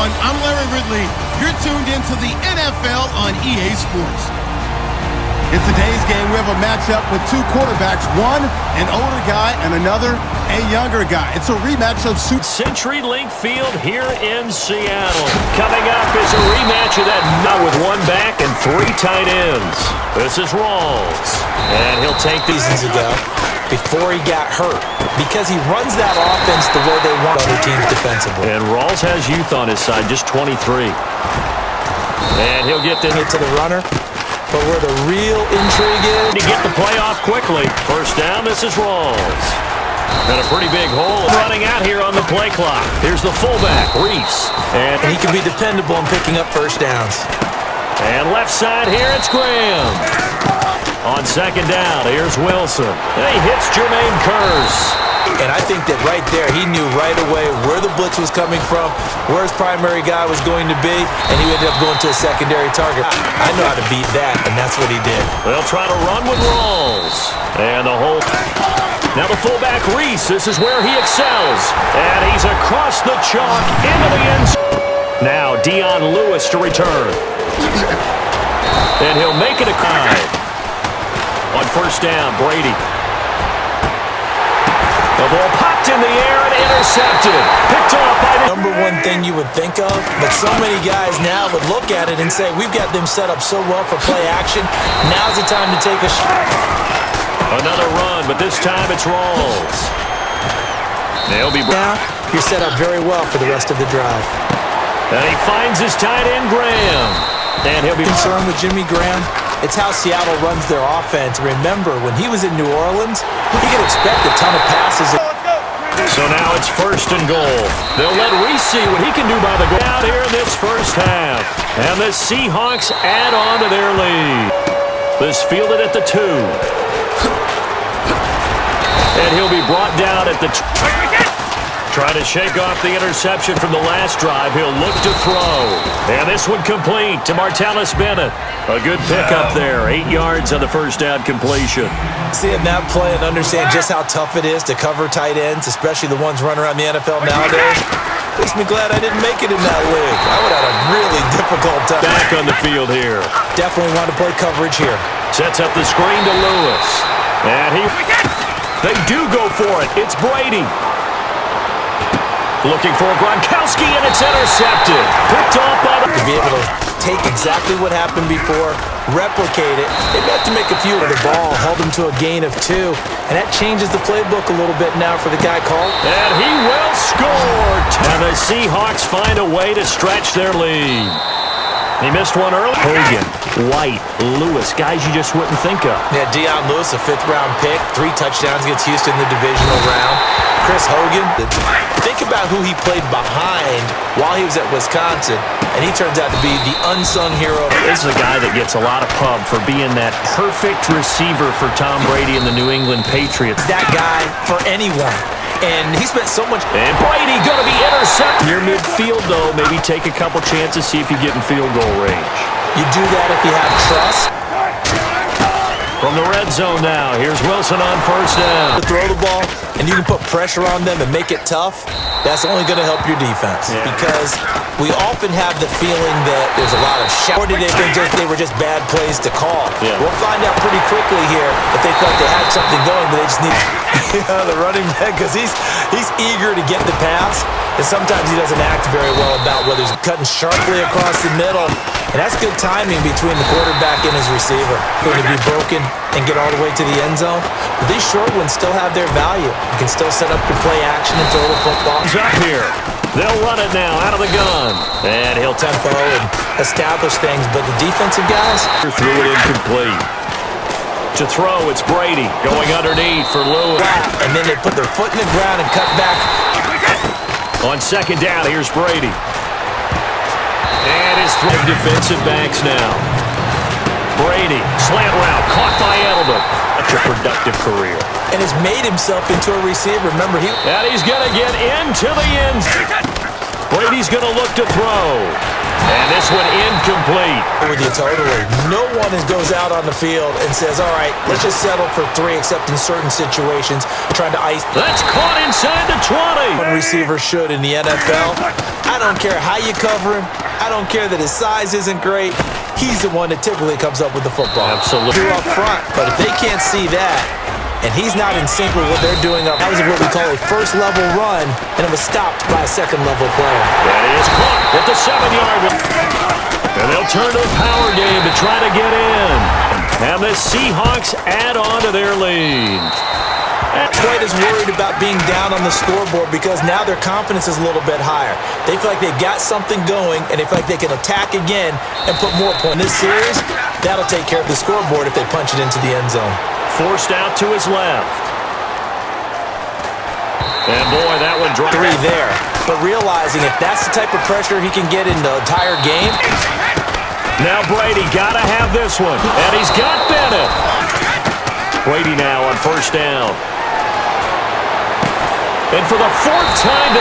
everyone. I'm Larry Ridley. You're tuned into the NFL on EA Sports. In today's game, we have a matchup with two quarterbacks, one an older guy and another a younger guy. It's a rematch of CenturyLink Field here in Seattle. Coming up is a rematch of that with one back and three tight ends. This is Rawls, and he'll take seasons ago before he got hurt because he runs that offense the way they want other teams defensively. And Rawls has youth on his side, just 23. And he'll get to the runner. But where the real intrigue is, to get the play off quickly. First down, this is Rawls. And a pretty big hole running out here on the play clock. Here's the fullback, Reese. And he can be dependable in picking up first downs. And left side here, it's Graham. On second down, here's Wilson. And he hits Jermaine Kearse. And I think that right there, he knew right away where the blitz was coming from, where his primary guy was going to be, and he ended up going to a secondary target. I know how to beat that, and that's what he did. They'll try to run with Rawls. And the hole. Now the fullback, Reese. This is where he excels. And he's across the chalk into the end zone. Now Dion Lewis to return. And he'll make it a time. On first down, Brady. The ball popped in the air and intercepted. Picked off by the number one thing you would think of, but so many guys now would look at it and say, we've got them set up so well for play action. Now's the time to take a shot. Another run, but this time it's Rawls. They'll be now. You're set up very well for the rest of the drive. And he finds his tight end, Graham. And he'll be concerned with Jimmy Graham. It's how Seattle runs their offense. Remember, when he was in New Orleans, he could expect a ton of passes. So now it's first and goal. They'll let Reese see what he can do by the goal out here in this first half. And the Seahawks add on to their lead. This fielded at the 2. And he'll be brought down at the trying to shake off the interception from the last drive. He'll look to throw. And this one complete to Martellus Bennett. A good pickup there. 8 yards on the first down completion. Seeing that play and understand just how tough it is to cover tight ends, especially the ones running around the NFL nowadays, makes me glad I didn't make it in that league. I would have had a really difficult time. Back on the field here. Definitely want to play coverage here. Sets up the screen to Lewis. And they do go for it. It's Brady. Looking for Gronkowski, and it's intercepted. Picked off by to be able to take exactly what happened before, replicate it. They've got to make a few of the ball, held them to a gain of 2, and that changes the playbook a little bit now for the guy called. And he will score. And the Seahawks find a way to stretch their lead. He missed one early. Hogan, White, Lewis, guys you just wouldn't think of. Yeah, Dion Lewis, a 5th-round pick, 3 touchdowns against Houston in the divisional round. Chris Hogan, think about who he played behind while he was at Wisconsin, and he turns out to be the unsung hero. This is a guy that gets a lot of pub for being that perfect receiver for Tom Brady and the New England Patriots. That guy for anyone. And he spent so much. And Brady going to be intercepted. Near midfield, though, maybe take a couple chances, see if you get in field goal range. You do that if you have trust. From the red zone now, here's Wilson on first down. To throw the ball, and you can put pressure on them and make it tough, that's only going to help your defense. Yeah. Because we often have the feeling that there's a lot of shout. Or did they think they were just bad plays to call? Yeah. We'll find out pretty quickly here if they felt they had something going, but they just need the running back, because he's eager to get the pass, and sometimes he doesn't act very well about whether he's cutting sharply across the middle, and that's good timing between the quarterback and his receiver. Going to be broken and get all the way to the end zone, but these short ones still have their value. You can still set up your play action and throw the football. He's up here. They'll run it now out of the gun, and he'll tempo and establish things, but the defensive guys threw it incomplete. To throw, it's Brady going underneath for Lewis. And then they put their foot in the ground and cut back. On second down, here's Brady. And his defensive backs now. Brady, slant route, caught by Edelman. Such a productive career. And has made himself into a receiver. Remember, and he's going to get into the end. Brady's going to look to throw. And this one incomplete. With you totally. No one goes out on the field and says, all right, let's just settle for 3, except in certain situations, trying to ice. That's caught inside the 20. One receiver should in the NFL. I don't care how you cover him. I don't care that his size isn't great. He's the one that typically comes up with the football. Absolutely. Two up front, but if they can't see that, and he's not in sync with what they're doing up, that was what we call a first-level run, and it was stopped by a second-level player. That is caught at the 7-yard line. And they'll turn to a power game to try to get in. And the Seahawks add on to their lead. Quite as worried about being down on the scoreboard because now their confidence is a little bit higher. They feel like they've got something going, and they feel like they can attack again and put more points. In this series, that'll take care of the scoreboard if they punch it into the end zone. Forced out to his left. And boy, that one dropped. 3 there. But realizing if that's the type of pressure he can get in the entire game. Now Brady got to have this one. And he's got Bennett. Brady now on first down. And for the 4th time